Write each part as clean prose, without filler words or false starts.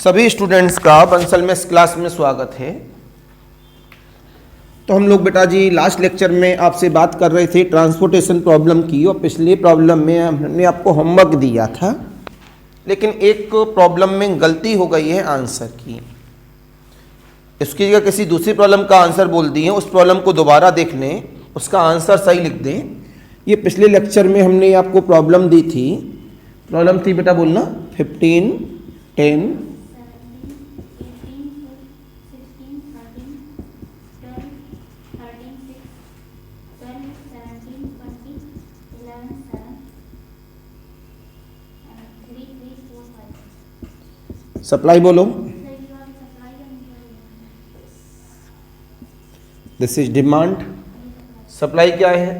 सभी स्टूडेंट्स का बंसल में इस क्लास में स्वागत है। तो हम लोग बेटा जी लास्ट लेक्चर में आपसे बात कर रहे थे ट्रांसपोर्टेशन प्रॉब्लम की, और पिछले प्रॉब्लम में हमने आपको होमवर्क दिया था, लेकिन एक प्रॉब्लम में गलती हो गई है आंसर की। इसकी जगह किसी दूसरी प्रॉब्लम का आंसर बोल दिए, उस प्रॉब्लम को दोबारा देख लें, उसका आंसर सही लिख दें। ये पिछले लेक्चर में हमने आपको प्रॉब्लम दी थी। प्रॉब्लम थी बेटा बोलना 15, 10, 7। सप्लाई बोलो। This is demand. सप्लाई क्या है?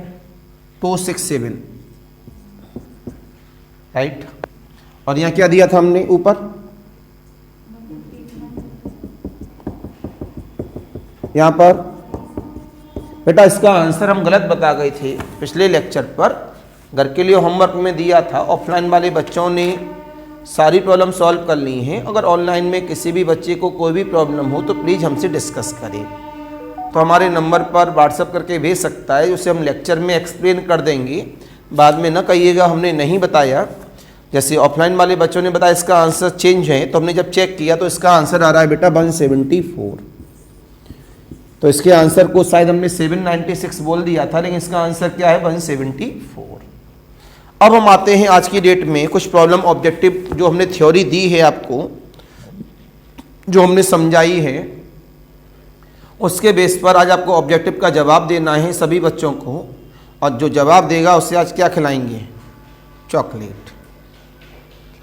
267, राइट। और यहाँ क्या दिया था हमने ऊपर? यहाँ पर बेटा इसका आंसर हम गलत बता गए थे पिछले लेक्चर पर। घर के लिए होमवर्क में दिया था, ऑफलाइन वाले बच्चों ने सारी प्रॉब्लम सॉल्व कर ली हैं। अगर ऑनलाइन में किसी भी बच्चे को कोई भी प्रॉब्लम हो तो प्लीज़ हमसे डिस्कस करें। तो हमारे नंबर पर व्हाट्सएप करके भेज सकता है, उसे हम लेक्चर में एक्सप्लेन कर देंगे। बाद में न कहिएगा हमने नहीं बताया। जैसे ऑफलाइन वाले बच्चों ने बताया इसका आंसर चेंज है, तो हमने जब चेक किया तो इसका आंसर आ रहा है बेटा 174। तो इसके आंसर को शायद हमने 796 बोल दिया था, लेकिन इसका आंसर क्या है? 174। अब हम आते हैं आज की डेट में कुछ प्रॉब्लम ऑब्जेक्टिव जो हमने थ्योरी दी है आपको, जो हमने समझाई है, उसके बेस पर आज आपको ऑब्जेक्टिव का जवाब देना है सभी बच्चों को। और जो जवाब देगा उससे आज क्या खिलाएंगे? चॉकलेट।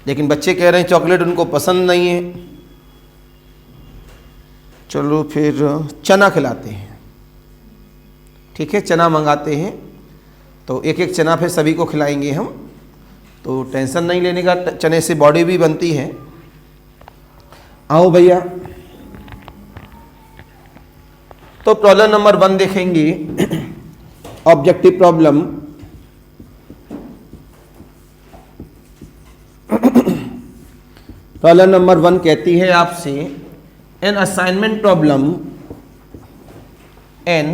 लेकिन बच्चे कह रहे हैं चॉकलेट उनको पसंद नहीं है, चलो फिर चना खिलाते हैं। ठीक है, चना मंगाते हैं, तो एक एक चना फिर सभी को खिलाएंगे हम। तो टेंशन नहीं लेने का, चने से बॉडी भी बनती है। आओ भैया, तो प्रॉब्लम नंबर 1 देखेंगे। Objective problem. प्रॉब्लम नंबर 1 कहती है आपसे an assignment problem, an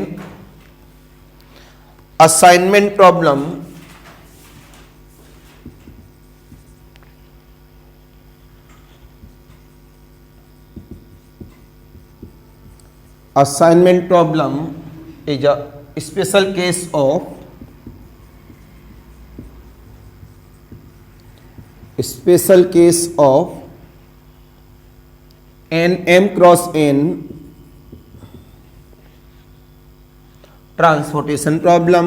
assignment problem assignment problem is a special case of an m cross n transportation problem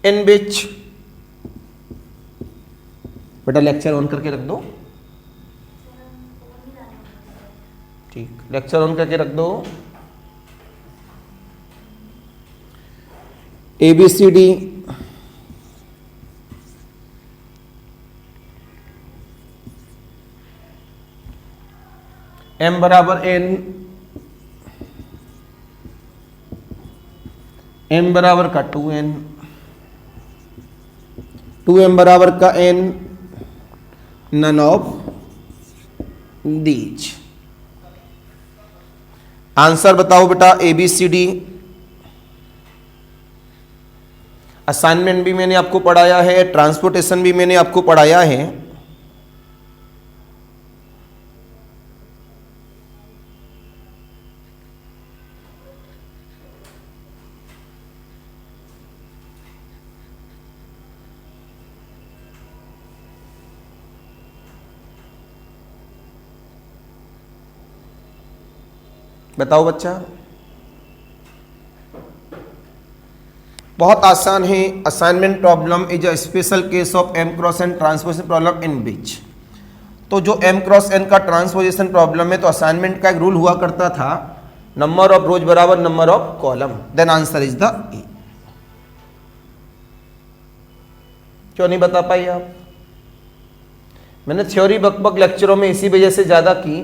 in which, बेटा लेक्चर ऑन करके रख दो। ठीक, लेक्चर ऑन करके रख दो। ABCD m बराबर n, m बराबर का 2n, 2m बराबर का n, none of these. Answer बताओ बेटा ABCD। असाइनमेंट भी मैंने आपको पढ़ाया है, ट्रांसपोर्टेशन भी मैंने आपको पढ़ाया है। बताओ बच्चा। बहुत आसान है। Assignment problem is a special case of m cross n transposition problem in which. तो जो m क्रॉस n का ट्रांसपोजिशन प्रॉब्लम है, तो असाइनमेंट का एक रूल हुआ करता था, नंबर ऑफ रोज बराबर number of column, then answer is the A. क्यों नहीं बता पाई आप? मैंने थ्योरी बकबक लेक्चरों में इसी वजह से ज़्यादा की,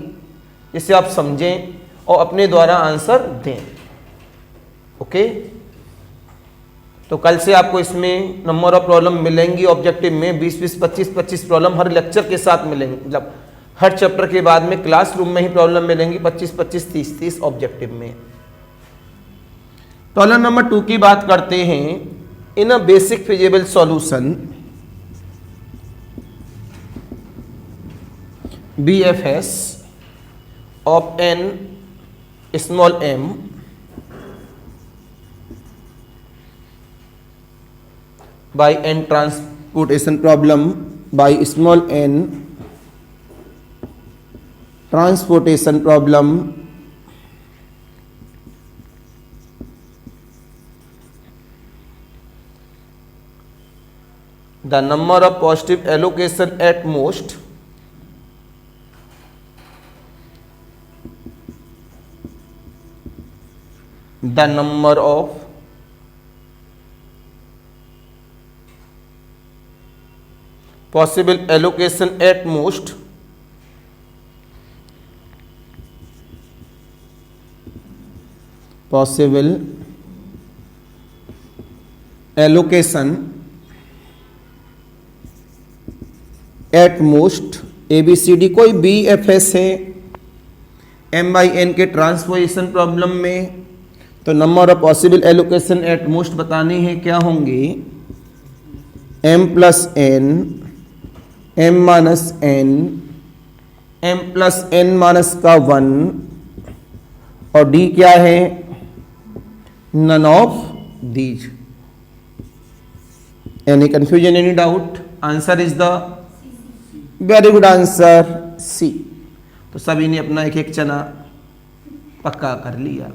जिससे आप समझें और अपने द्वारा आंसर दें। ओके। तो कल से आपको इसमें नंबर ऑफ प्रॉब्लम मिलेंगी ऑब्जेक्टिव में 20-20, 25-25 प्रॉब्लम हर लेक्चर के साथ मिलेंगी, मतलब हर चैप्टर के बाद में क्लासरूम में ही प्रॉब्लम मिलेंगी 25-25, 30-30 ऑब्जेक्टिव में। प्रॉब्लम नंबर 2 की बात करते हैं। In a basic feasible solution BFS of n small m by n transportation problem by small n transportation problem the number of positive allocation at most the number of possible allocation at most possible allocation at most ABCD कोई BFS है m/n के transposition problem में, तो number of possible allocation at most बताने हैं, क्या होंगे m plus n, m minus n, m plus n minus का 1 और d क्या है, none of these. Any confusion, any doubt? Answer is the very good answer C. तो सभी ने अपना एक एक चना पक्का कर लिया।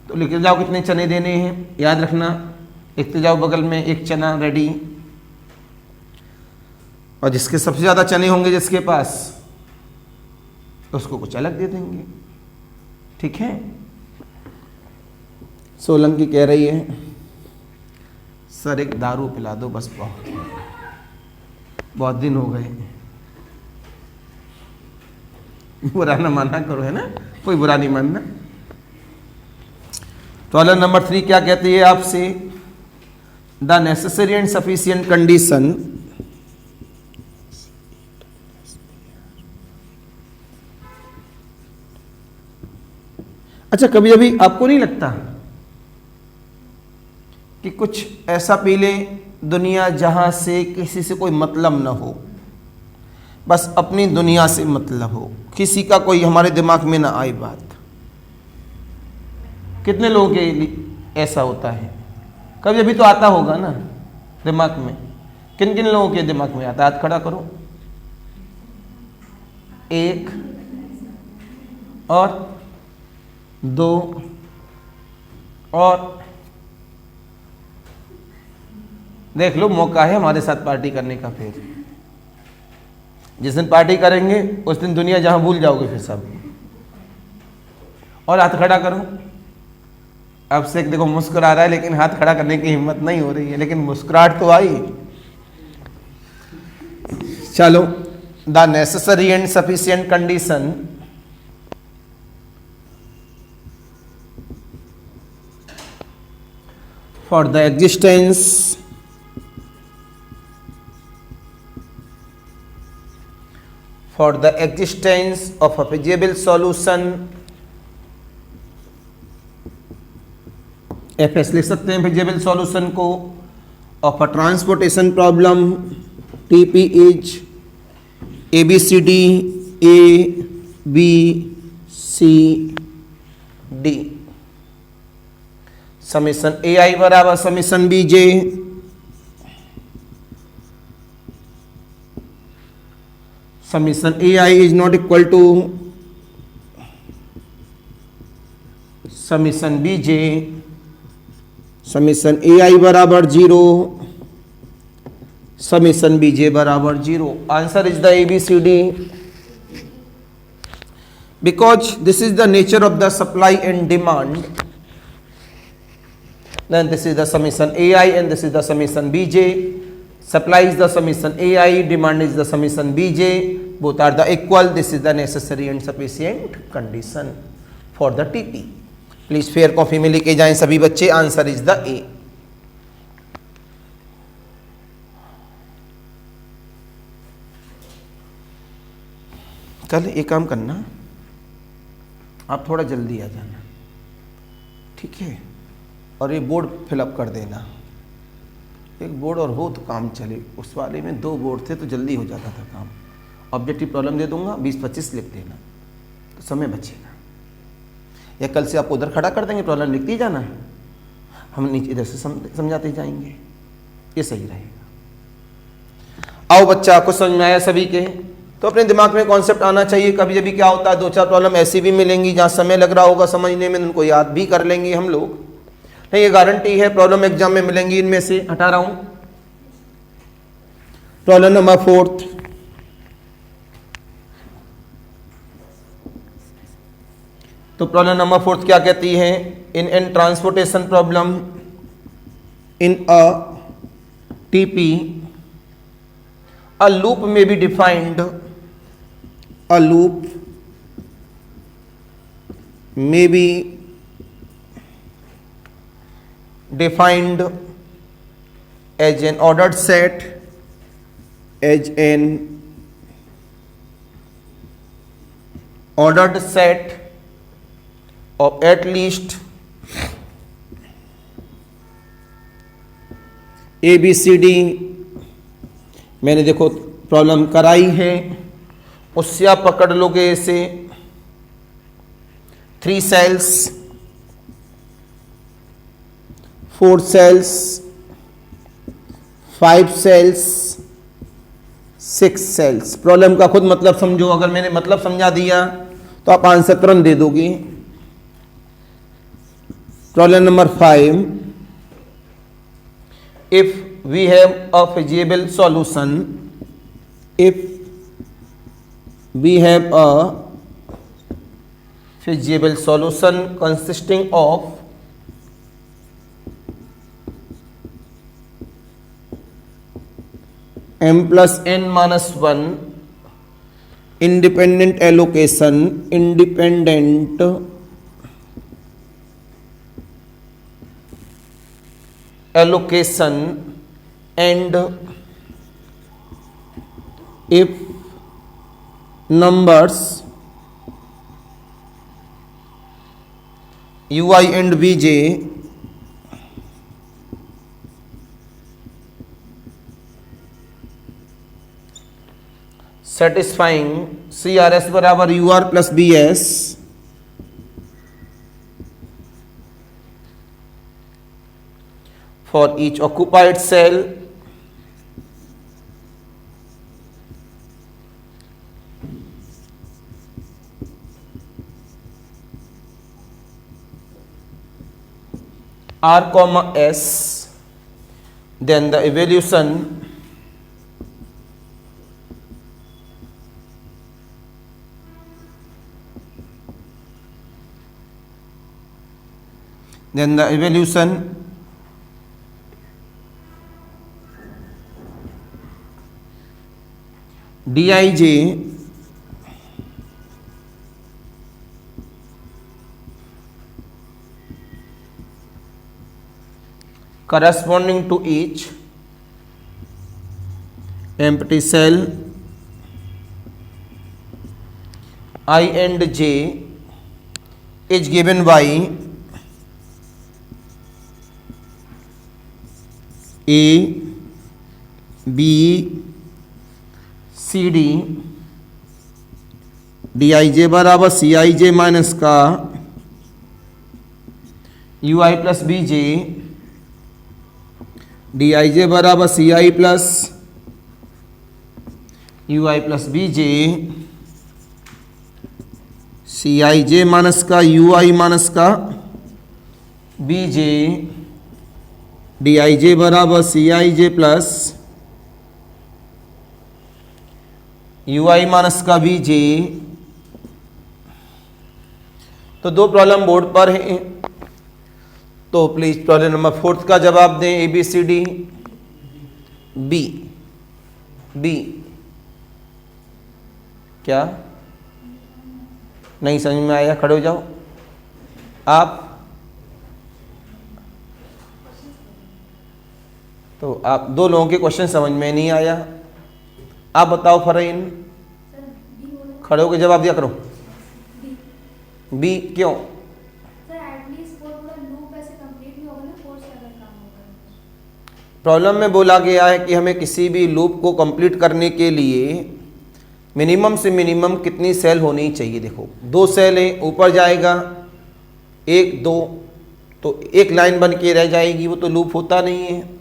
तो लिख जाओ कितने चने देने हैं, याद रखना, लिखते जाओ बगल में एक चना रेडी, और जिसके सबसे ज्यादा चने होंगे जिसके पास, उसको कुछ अलग दे देंगे, ठीक है। सोलंकी कह रही है सर एक दारू पिला दो बस, बहुत दिन हो गए। बुरा ना माना करो, है ना, कोई बुरा नहीं मानना। प्रॉब्लम नंबर 3 क्या कहती है आपसे, the necessary and sufficient condition अच्छा, कभी कभी आपको नहीं लगता कि कुछ ऐसा पी ले दुनिया जहां से किसी से कोई मतलब ना हो, बस अपनी दुनिया से मतलब हो, किसी का कोई हमारे दिमाग में ना आए बात। कितने लोगों के लिए ऐसा होता है? कभी अभी तो आता होगा ना दिमाग में। किन किन लोगों के दिमाग में आता है? हाथ खड़ा करो। 1 और 2 और देख लो, मौका है हमारे साथ पार्टी करने का। फिर जिस दिन पार्टी करेंगे उस दिन दुनिया जहां भूल जाओगे फिर सब। और हाथ खड़ा करो। अब से देखो मुस्कुरा रहा है लेकिन हाथ खड़ा करने की हिम्मत नहीं हो रही है, लेकिन मुस्कुराहट तो आई। चलो, the necessary and sufficient condition for the existence of a feasible solution, FS लिख सकते हैं feasible solution को, of a transportation problem TP is ABCD A B C D, summation AI बराबर summation BJ, summation AI is not equal to summation BJ, summation AI बराबर 0, summation BJ बराबर 0। Answer is the ABCD। Because this is the nature of the supply and demand, then this is the summation AI and this is the summation BJ. Supply is the summation AI, demand is the summation BJ. Both are the equal. This is the necessary and sufficient condition for the TP. Please fair copy में लिखे जाएं सभी बच्चे, answer is the ए। कल एक काम करना, आप थोड़ा जल्दी आ जाना, ठीक है, और ये बोर्ड फिलअप कर देना। एक बोर्ड और हो तो काम चले, उस वाले में 2 बोर्ड थे तो जल्दी हो जाता था काम। ऑब्जेक्टिव प्रॉब्लम दे दूंगा, 20-25 लिख देना तो समय बचेगा। या कल से आपको उधर खड़ा कर देंगे, प्रॉब्लम लिखती जाना है, हम नीचे इधर से समझाते जाएंगे, ये सही रहेगा। आओ बच्चा, आपको समझ में आया सभी के? तो अपने दिमाग में कॉन्सेप्ट आना चाहिए। कभी कभी क्या होता है, 2-4 प्रॉब्लम ऐसी भी मिलेंगी जहाँ समय लग रहा होगा समझने में, उनको याद भी कर लेंगे हम लोग, नहीं ये गारंटी है प्रॉब्लम एग्जाम में मिलेंगी। इनमें से हटा रहा हूं प्रॉब्लम नंबर 4। तो प्रॉब्लम नंबर 4 क्या कहती है? In an transportation problem in a TP a loop may be defined, a loop may be defined as an ordered set, as an ordered set of at least A B C D। मैंने देखो problem कराई है, उससे आप पकड़ लोगे इसे 3 cells, 4 cells, 5 cells, 6 cells. Problem का खुद मतलब समझो, अगर मैंने मतलब समझा दिया तो आप आंसर तुरंत दे दोगे। Problem number 5, if we have a feasible solution, if we have a feasible solution consisting of m plus n minus 1 independent allocation and if numbers ui and vj satisfying CRS बराबर UR plus BS for each occupied cell R comma S, then the evaluation Dij corresponding to each empty cell I and j is given by A, B, C D D I J बराबर C I J minus का U I plus B J, D I J बराबर C I plus U I plus B J, C I J minus का U I minus का B J, D I J बराबर C I J plus U I minus का B J. तो 2 problem board पर है, तो please problem number 4 का जवाब दें। A B C D B B क्या नहीं समझ में आया? खड़े हो जाओ आप। तो आप दो लोगों के क्वेश्चन समझ में नहीं आया। आप बताओ फरहीन, खड़े होकर जवाब दिया करो। बी क्यों? प्रॉब्लम में बोला गया है कि हमें किसी भी लूप को कंप्लीट करने के लिए मिनिमम से मिनिमम कितनी सेल होनी चाहिए। देखो 2 सेल है, ऊपर जाएगा 1 2, तो एक लाइन बन के रह जाएगी, वो तो लूप होता नहीं है।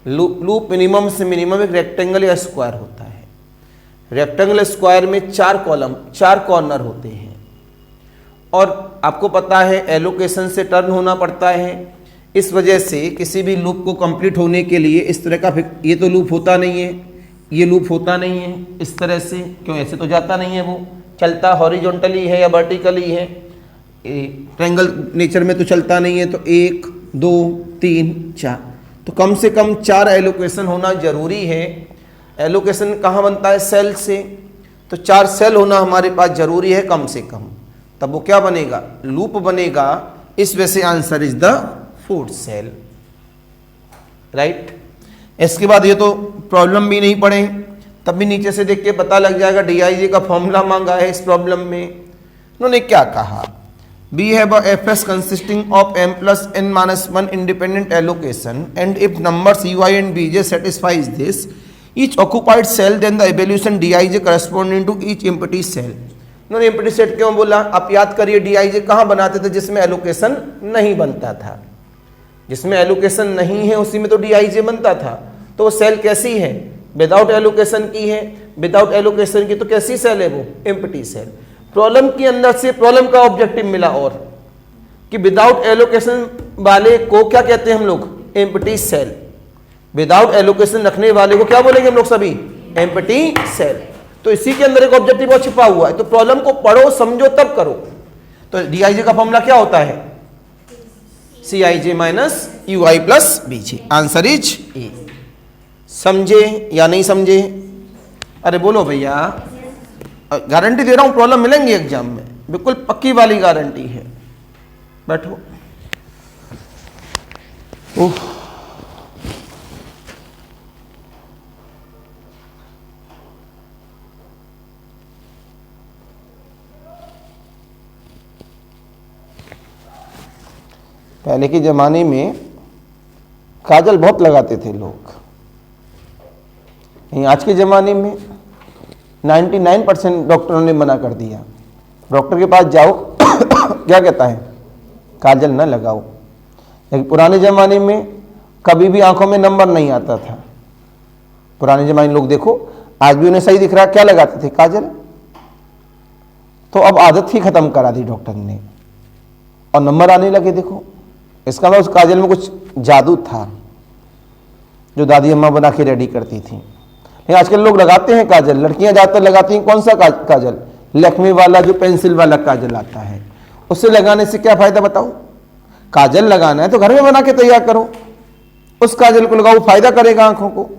लूप मिनिमम से मिनिमम एक रेक्टेंगल या स्क्वायर होता है। रेक्टेंगल स्क्वायर में 4 कॉलम 4 कॉर्नर होते हैं, और आपको पता है एलोकेशन से टर्न होना पड़ता है। इस वजह से किसी भी लूप को कंप्लीट होने के लिए इस तरह का, ये तो लूप होता नहीं है, ये लूप होता नहीं है इस तरह से, क्यों ऐसे तो जाता नहीं है, वो चलता हॉरिजॉन्टली है या वर्टिकली है, ट्रायंगल नेचर में तो चलता नहीं है। तो 1 2 3 4, तो कम से कम 4 एलोकेशन होना जरूरी है। एलोकेशन कहाँ बनता है? सेल से। तो 4 सेल होना हमारे पास जरूरी है कम से कम, तब वो क्या बनेगा? लूप बनेगा। इस वजह से answer is the 4th cell, right. इसके बाद ये तो प्रॉब्लम भी नहीं पढ़े, तब भी नीचे से देख के पता लग जाएगा। डीआईजे का फॉर्मूला मांगा है इस प्रॉब्लम में। उन्होंने क्या कहा? Be have a FS consisting of m plus n minus 1 independent allocation, and if numbers ui and bj satisfies this, each occupied cell, then the evaluation dij corresponding to each empty cell. उन्होंने empty set क्यों बोला? आप याद करिए डीआईजे कहाँ बनाते थे? जिसमें एलोकेशन नहीं बनता था। जिसमें एलोकेशन नहीं है उसी में तो डीआईजे बनता था। तो वो सेल कैसी है? विदाउट एलोकेशन की है। विदाउट एलोकेशन की तो कैसी सेल है? वो एम्प्टी सेल। प्रॉब्लम के अंदर से प्रॉब्लम का ऑब्जेक्टिव मिला और कि विदाउट एलोकेशन वाले को क्या कहते हैं हम लोग? Empty cell. विदाउट एलोकेशन रखने वाले को क्या बोलेंगे हम लोग सभी? Empty cell. तो इसी के अंदर एक ऑब्जेक्टिव और छिपा हुआ है। तो प्रॉब्लम को पढ़ो, समझो, तब करो। तो डीआईजे का फॉर्मूला क्या होता है? CIJ minus UI plus BJ। Answer is a. समझे या नहीं समझे? अरे बोलो भैया, गारंटी दे रहा हूं प्रॉब्लम मिलेंगी एग्जाम में, बिल्कुल पक्की वाली गारंटी है। बैठो। पहले के ज़माने में काजल बहुत लगाते थे लोग। आज के ज़माने में 99% डॉक्टरों ने मना कर दिया। डॉक्टर के पास जाओ क्या कहता है? काजल ना लगाओ। लेकिन पुराने ज़माने में कभी भी आंखों में नंबर नहीं आता था। पुराने ज़माने लोग देखो, आज भी उन्हें सही दिख रहा है, क्या लगाते थे? काजल। तो अब आदत ही खत्म करा दी डॉक्टर ने और नंबर आने लगे। देखो, इसका मतलब उस काजल में कुछ जादू था जो दादी अम्मा बना के रेडी करती थी। लेकिन आजकल लोग लगाते हैं काजल, लड़कियां ज़्यादातर लगाती हैं। कौन सा काजल? लैक्मे वाला, जो पेंसिल वाला काजल आता है। उससे लगाने से क्या फ़ायदा बताओ? काजल लगाना है तो घर में बना के तैयार करो, उस काजल को लगाओ, फायदा करेगा आंखों को।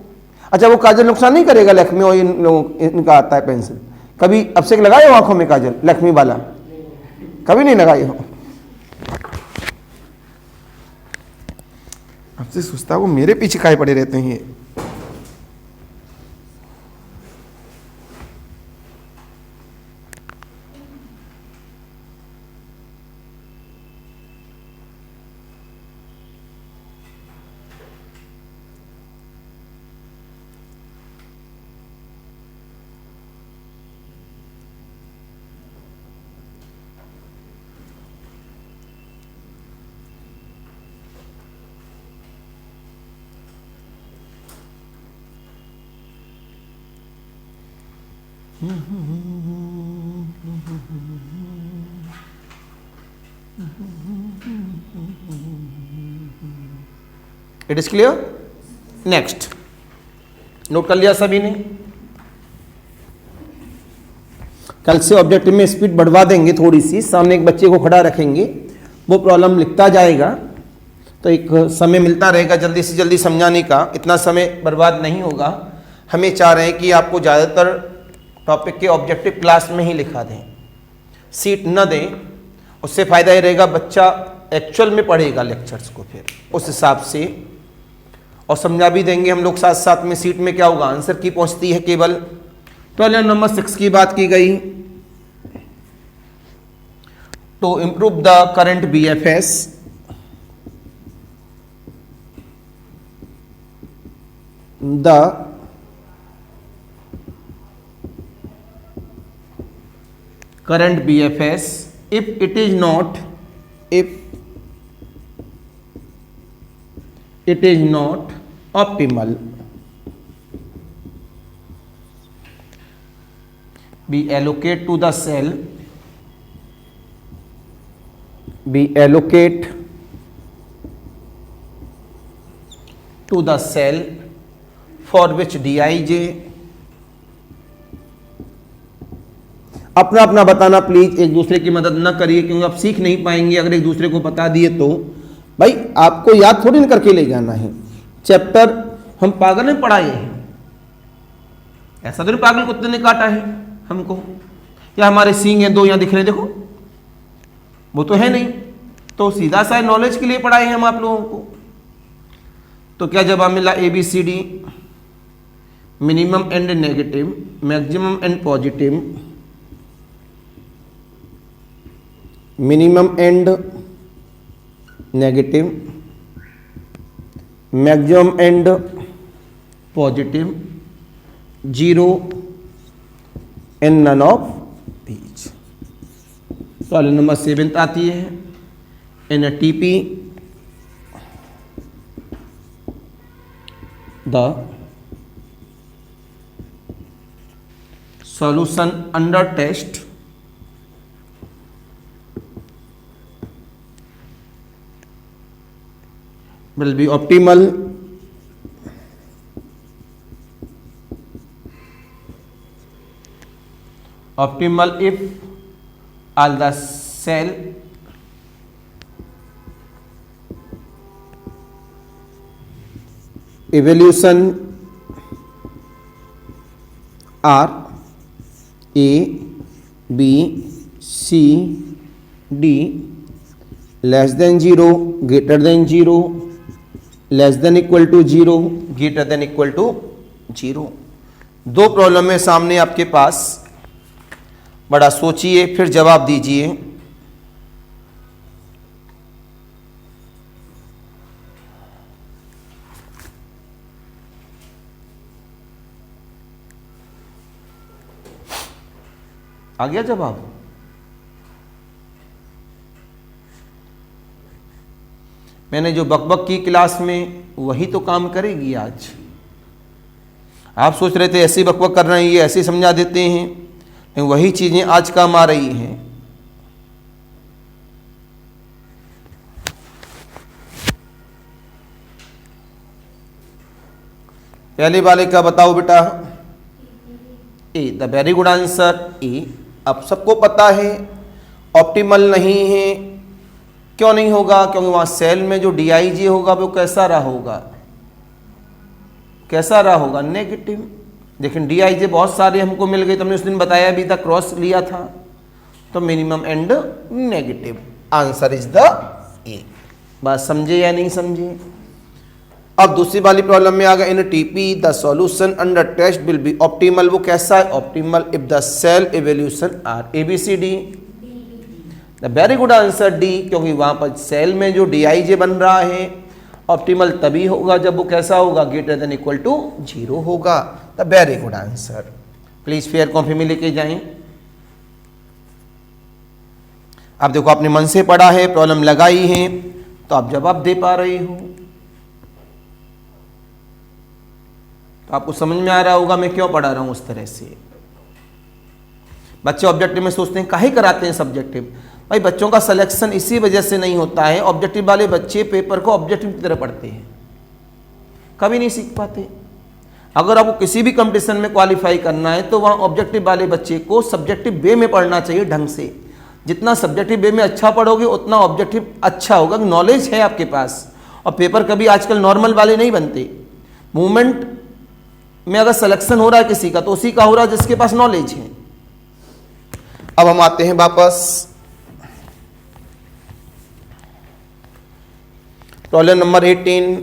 अच्छा, वो काजल नुकसान नहीं करेगा? लैक्मे और इनका आता है पेंसिल। कभी अब से लगाए हो आंखों में काजल लैक्मे वाला? कभी नहीं लगाए हो? आपसे सोचता वो मेरे पीछे काहे पड़े रहते हैं। It is clear? Next, note कर लिया सभी ने? कल से ऑब्जेक्टिव में स्पीड बढ़वा देंगे थोड़ी सी। सामने एक बच्चे को खड़ा रखेंगे, वो प्रॉब्लम लिखता जाएगा, तो एक समय मिलता रहेगा जल्दी से जल्दी समझाने का। इतना समय बर्बाद नहीं होगा। हमें चाह रहे हैं कि आपको ज़्यादातर टॉपिक के ऑब्जेक्टिव क्लास में ही लिखा दें, सीट न दें। उससे फ़ायदा ये रहेगा बच्चा एक्चुअल में पढ़ेगा लेक्चर्स को, फिर उस हिसाब से और समझा भी देंगे हम लोग साथ साथ में सीट में क्या होगा, आंसर की पहुंचती है केवल। प्रॉब्लम नंबर 6 की बात की गई, to improve the current BFS the current BFS if it is not optimal, be allocate to the cell for which Dij, अपना अपना बताना प्लीज, एक दूसरे की मदद ना करिए क्योंकि आप सीख नहीं पाएंगे अगर एक दूसरे को बता दिए तो। भाई आपको याद थोड़ी ना करके ले जाना है चैप्टर, हम पागल ने पढ़ाए हैं, ऐसा तो नहीं पागल कुत्ते ने काटा है हमको, या हमारे सींग हैं 2 यहां दिख रहे देखो, वो तो है नहीं, तो सीधा सा नॉलेज के लिए पढ़ाए हैं हम आप लोगों को। तो क्या जवाब मिला, ABCD, minimum and negative, maximum and positive, minimum and negative, maximum and positive, 0 and none of these. Problem number 7 आती है, in a TP the solution under test will be optimal if all the cell evolution are A, B, C, D less than 0, greater than 0, less than equal to 0, greater than equal to 0। 2 problem है सामने आपके पास, बड़ा सोचिए फिर जवाब दीजिए। आ गया जवाब? मैंने जो बकबक की क्लास में वही तो काम करेगी आज। आप सोच रहे थे ऐसी बकबक कर रहे हैं, ये ऐसे समझा देते हैं, लेकिन वही चीजें आज काम आ रही हैं। पहले वाले का बताओ बेटा, A, the very good answer A. अब सबको पता है ऑप्टिमल नहीं है, क्यों नहीं होगा? क्योंकि वहां सेल में जो DIJ होगा वो कैसा रहा होगा, कैसा रहा होगा, नेगेटिव। लेकिन DIJ बहुत सारे हमको मिल गए, तुमने उस दिन बताया भी था, क्रॉस लिया था, तो minimum and negative, answer is the ए। बात समझे या नहीं समझे? अब दूसरी वाली प्रॉब्लम में आ गया, in TP the solution under test will be optimal. वो कैसा है optimal? If the cell evolution are ABCD, the very good answer D, क्योंकि वहां पर सेल में जो DIJ बन रहा है ऑप्टिमल तभी होगा जब वो कैसा होगा, ग्रेटर देन इक्वल टू 0 होगा। The very good answer. Please fair copy में लेके जाएं। आप देखो आपने मन से पढ़ा है, प्रॉब्लम लगाई है, तो आप जवाब दे पा रहे हो, तो आपको समझ में आ रहा होगा मैं क्यों पढ़ा रहा हूं उस तरह से। बच्चे ऑब्जेक्टिव में सोचते हैं काहे कराते हैं सब्जेक्टिव। भाई बच्चों का सिलेक्शन इसी वजह से नहीं होता है, ऑब्जेक्टिव वाले बच्चे पेपर को ऑब्जेक्टिव की तरह पढ़ते हैं, कभी नहीं सीख पाते। अगर आपको किसी भी कंपटीशन में क्वालिफाई करना है तो वहां ऑब्जेक्टिव वाले बच्चे को सब्जेक्टिव वे में पढ़ना चाहिए ढंग से। जितना सब्जेक्टिव वे में अच्छा पढ़ोगे उतना ऑब्जेक्टिव अच्छा होगा, नॉलेज है आपके पास। और पेपर कभी आजकल नॉर्मल वाले नहीं बनते। मूवमेंट में अगर सिलेक्शन हो रहा है किसी का तो उसी का हो रहा है जिसके पास नॉलेज है। अब हम आते हैं वापस problem number 18।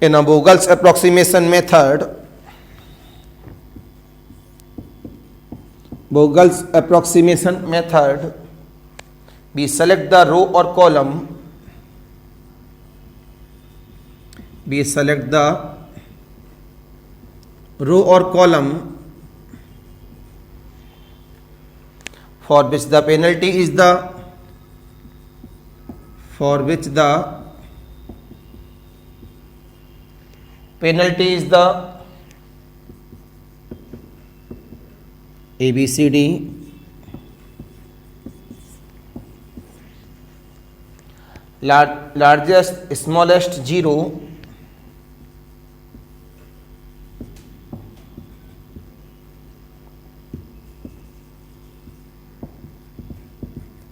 In a Vogel's approximation method, Vogel's approximation method, we select the row or column, we select the row or column for which the penalty is the A B C D, largest smallest 0,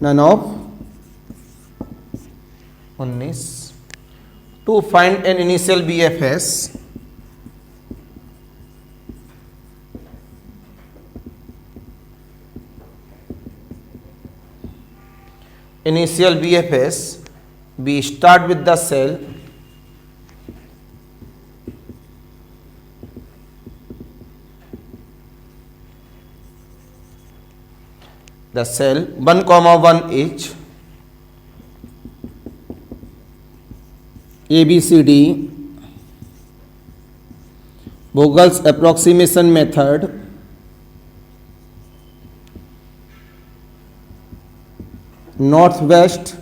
none of 19. To find an initial BFS, we start with the cell the cell 1, 1 each, A B C D, Vogel's approximation method, northwest,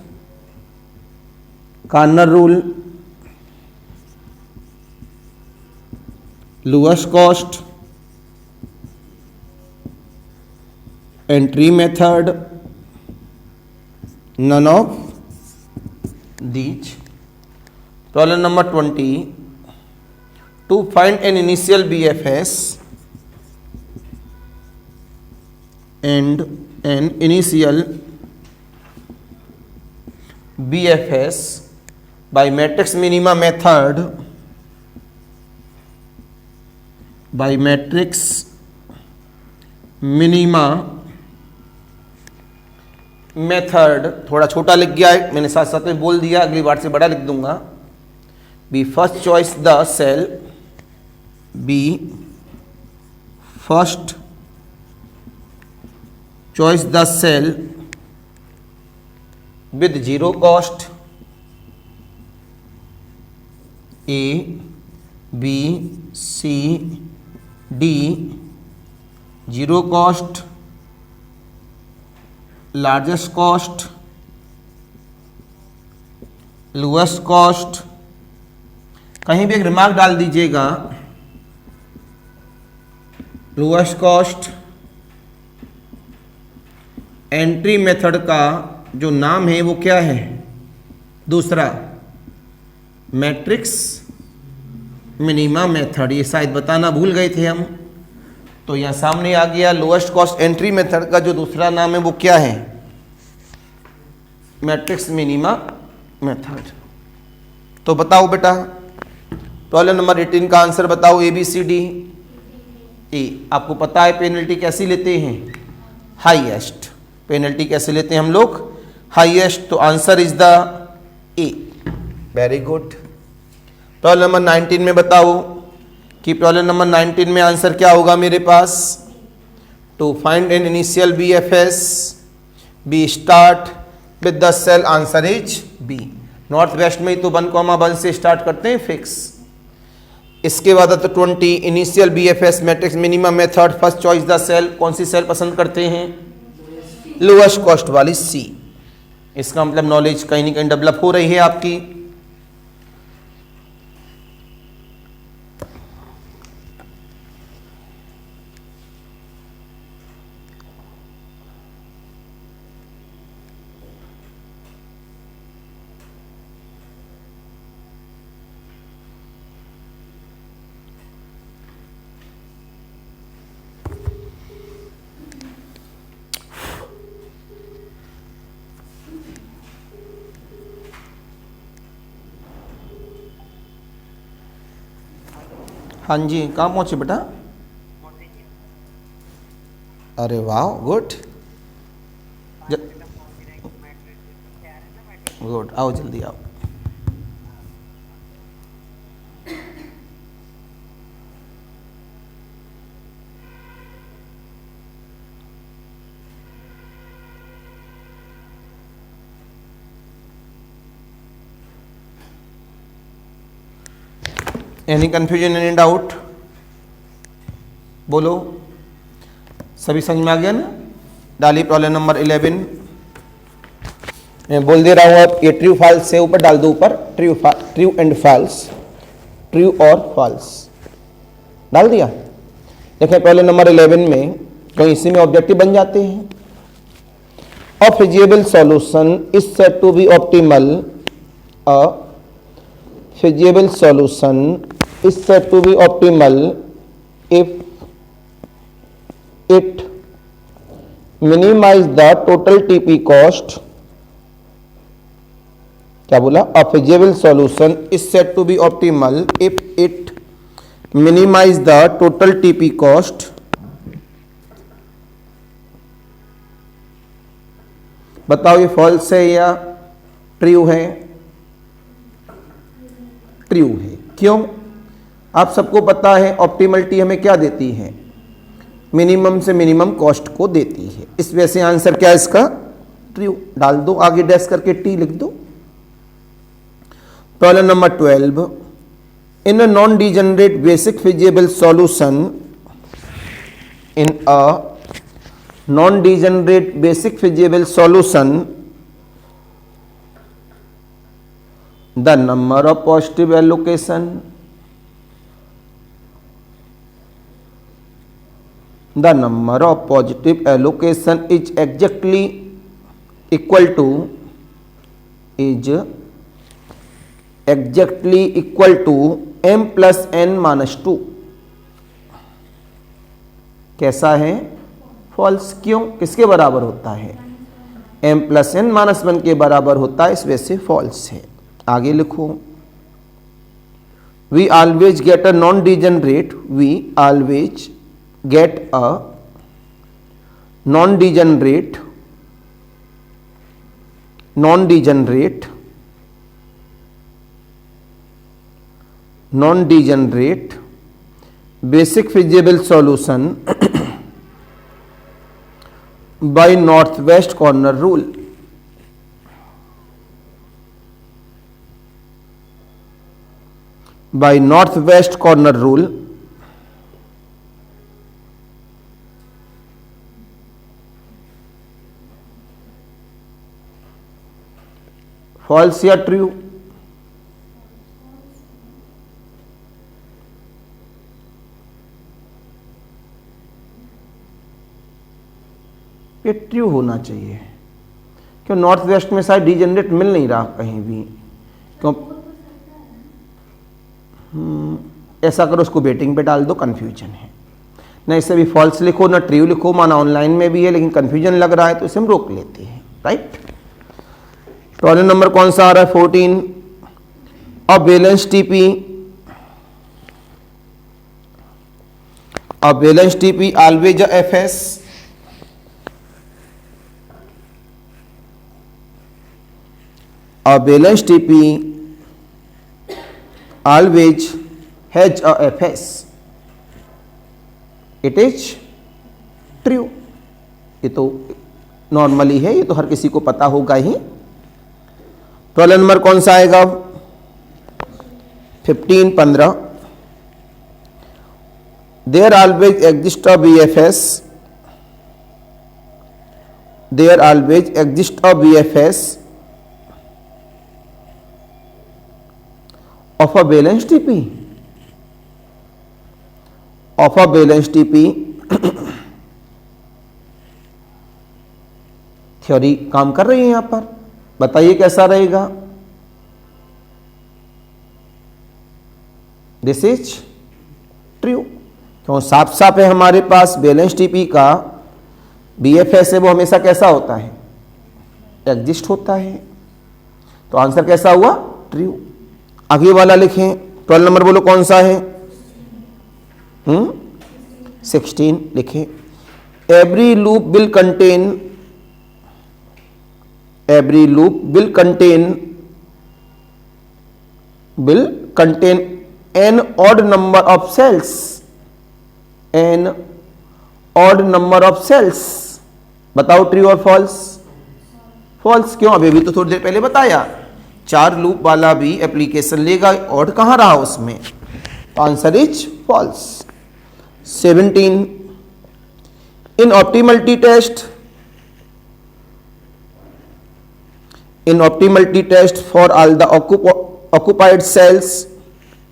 corner rule, lowest cost, entry method, none of these. Problem number 20. To find an initial BFS and an initial BFS by matrix minima method, थोड़ा छोटा लिख गया है, मैंने साथ साथ में बोल दिया, अगली बार से बड़ा लिख दूंगा. Be first choice the cell, be first choice the cell with 0 cost, A, B, C, D, 0 cost, largest cost, lowest cost. कहीं भी एक रिमार्क डाल दीजिएगा, लोएस्ट कॉस्ट. एंट्री मेथड का जो नाम है वो क्या है? दूसरा मैट्रिक्स मिनिमा मेथड. ये शायद बताना भूल गए थे हम, तो यहां सामने आ गया. लोएस्ट कॉस्ट एंट्री मेथड का जो दूसरा नाम है वो क्या है? Matrix minima method. तो बताओ बेटा, प्रॉब्लम नंबर 18 का आंसर बताओ. ए बी सी डी. ए, आपको पता है पेनल्टी कैसी लेते हैं? हाईएस्ट. पेनल्टी कैसे लेते हैं हम लोग? हाईएस्ट. तो answer is the A. Very good. Problem number 19 में बताओ कि प्रॉब्लम नंबर 19 में आंसर क्या होगा मेरे पास? To find an initial B F S, B start with the cell. Answer is B. North west में तो 1, 1 से स्टार्ट करते हैं फिक्स. इसके बाद तो 20 initial B F S matrix minimum method, first choice the cell. कौन सी सेल पसंद करते हैं? लोएस्ट कॉस्ट वाली सी. इसका मतलब नॉलेज कहीं ना कहीं डेवलप हो रही है आपकी. हाँ जी, कहाँ पहुँचे बेटा? अरे वाह, गुड गुड. आओ जल्दी आओ. Any confusion, any doubt? बोलो, सभी समझ में आ गया ना? डालिए प्रॉब्लम नंबर 11। मैं बोल दे रहा हूं, अब ये ट्रू फॉल्स से ऊपर डाल दो, ऊपर ट्रू एंड फॉल्स, ट्रू और फॉल्स डाल दिया। देखिए प्रॉब्लम नंबर 11 में कहीं इसी में ऑब्जेक्टिव बन जाते हैं। A feasible solution is said to be optimal, a feasible solution is said to be optimal if it minimize the total TP cost। क्या बोला? A feasible solution is said to be optimal if it minimize the total TP cost। बताओ ये false है या true है? True है। क्यों? आप सबको पता है ऑप्टिमलिटी हमें क्या देती है? मिनिमम से मिनिमम कॉस्ट को देती है। इस वजह से आंसर क्या है इसका? ट्रू डाल दो, आगे डैश करके टी लिख दो। Problem number 12, in a non degenerate basic feasible solution, in a non degenerate basic feasible solution the number of positive allocation, the number of positive allocation is exactly equal to m plus n minus 2। कैसा है? False. क्यों? किसके बराबर होता है? m plus n minus 1 के बराबर होता है, इस वजह से फॉल्स है। आगे लिखो, we always get a non-degenerate, we always get a non-degenerate basic feasible solution by northwest corner rule। by northwest corner rule false या ट्रू? ये ट्रू होना चाहिए, क्यों? नॉर्थ वेस्ट में शायद डिजेनरेट मिल नहीं रहा कहीं भी। क्यों? ऐसा करो, उसको वेटिंग पे डाल दो, कंफ्यूजन है ना। इसे भी फॉल्स लिखो ना ट्रू लिखो, माना ऑनलाइन में भी है लेकिन कंफ्यूजन लग रहा है तो इसे हम रोक लेते हैं। राइट। प्रॉब्लम नंबर कौन सा आ रहा है? 14, अ balance TP, a balance TP always a FS, a balance TP always has a FS, it is true. ये तो नॉर्मली है, ये तो हर किसी को पता होगा ही। प्रॉब्लम नंबर कौन सा आएगा? 15 there always exist a BFS, there always exist a BFS of a balance TP, of a balance TP. Theory काम कर रही है यहां पर, बताइए कैसा रहेगा? This is true. क्यों? साफ साफ है हमारे पास बैलेंस टीपी का बीएफएस है वो हमेशा कैसा होता है? एग्जिस्ट होता है। तो आंसर कैसा हुआ? ट्रू। आगे वाला लिखें, 12 नंबर बोलो कौन सा है? 16 लिखें। Every loop will contain, every loop will contain n odd number of cells, n odd number of cells। बताओ ट्रू और फॉल्स? फॉल्स। क्यों? अभी भी तो थोड़ी देर पहले बताया, 4 लूप वाला भी एप्लीकेशन लेगा, ऑड कहां रहा उसमें? तो answer is false. 17 in optimality test for all the occupied cells,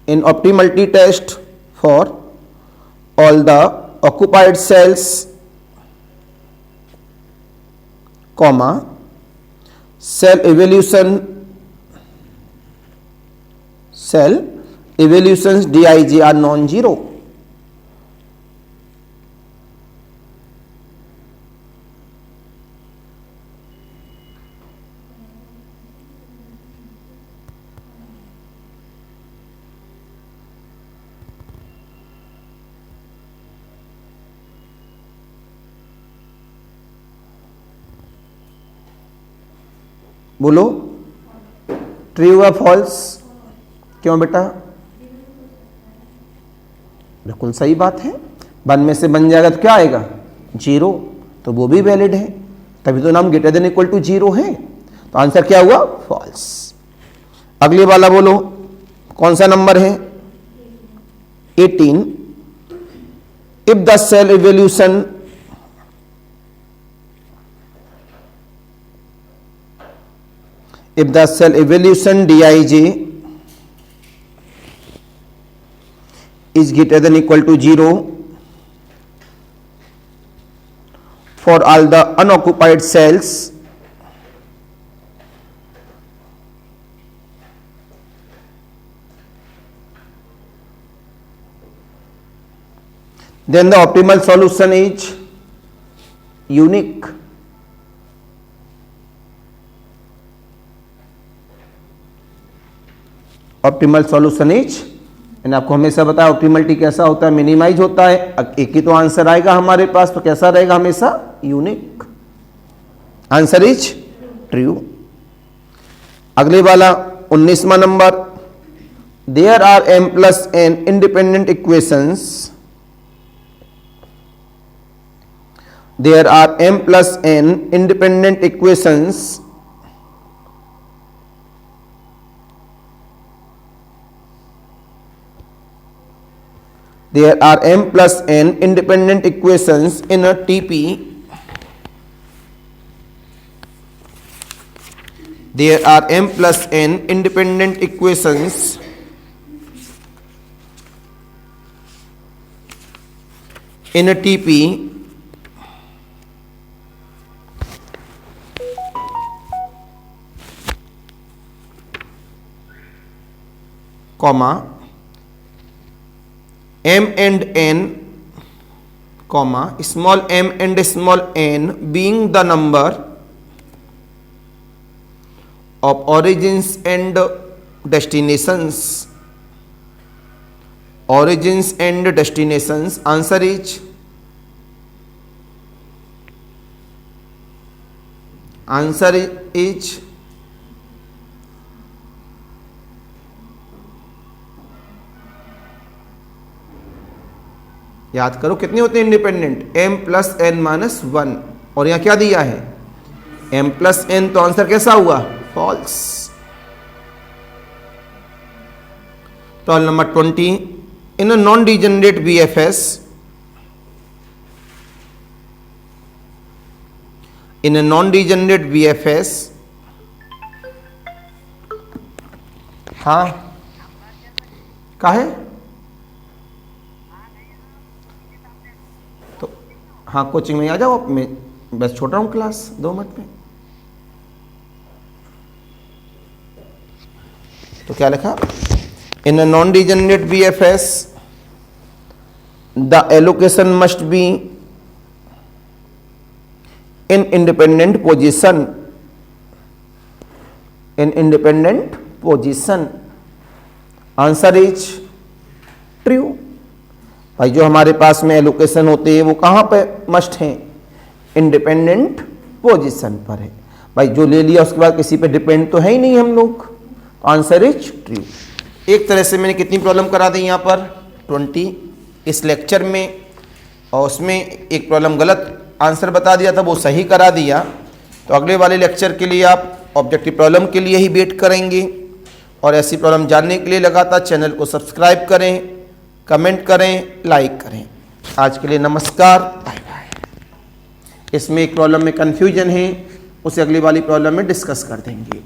in optimality test for all the occupied cells, comma, cell evolutions Dij are non-zero. बोलो ट्रू या फॉल्स? क्यों बेटा? बिल्कुल सही बात है। 1 में से बन जाएगा तो क्या आएगा? 0, तो वो भी वैलिड है, तभी तो नाम ग्रेटर देन इक्वल टू 0 है। तो आंसर क्या हुआ? फॉल्स। अगले वाला बोलो, कौन सा नंबर है? 18 if the cell evolution if the cell evolution Dij is greater than equal to 0 for all the unoccupied cells, then the optimal solution is unique. Optimal solution is, मैंने आपको हमेशा बताया ऑप्टिमलिटी कैसा होता है? मिनिमाइज होता है। एक ही तो आंसर आएगा हमारे पास, तो कैसा रहेगा? हमेशा यूनिक। Answer is true. अगले वाला 19वां नंबर, there are m plus n independent equations, there are m plus n independent equations there are m plus n independent equations in a TP. There are m plus n independent equations in a TP comma m and n, comma small m and small n being the number of origins and destinations. Origins and destinations. Answer is याद करो कितने होते हैं independent? m plus n minus 1, और यहां क्या दिया है? m प्लस n, तो आंसर कैसा हुआ? फॉल्स। तो number 20 in a non degenerate BFS, in a non degenerate BFS, हाँ का है? हाँ कोचिंग में आ जाओ, मैं बस छोड़ रहा हूँ क्लास 2 मिनट में। तो क्या लिखा? In a non degenerate BFS the allocation must be in independent position, in independent position. Answer is true. भाई जो हमारे पास में एलोकेशन होते हैं वो कहाँ पे मस्ट है? इंडिपेंडेंट पोजीशन पर है। भाई जो ले लिया उसके बाद किसी पे डिपेंड तो है ही नहीं हम लोग। Answer is true. एक तरह से मैंने कितनी प्रॉब्लम करा दी यहाँ पर? 20 इस लेक्चर में, और उसमें एक प्रॉब्लम गलत आंसर बता दिया था, वो सही करा दिया। तो अगले वाले लेक्चर के लिए आप ऑब्जेक्टिव प्रॉब्लम के लिए ही वेट करेंगे, और ऐसी प्रॉब्लम जानने के लिए लगातार चैनल को सब्सक्राइब करें कमेंट करें, लाइक करें। आज के लिए नमस्कार, बाय बाय। इसमें एक प्रॉब्लम में कन्फ्यूजन है, उसे अगली वाली प्रॉब्लम में डिस्कस कर देंगे।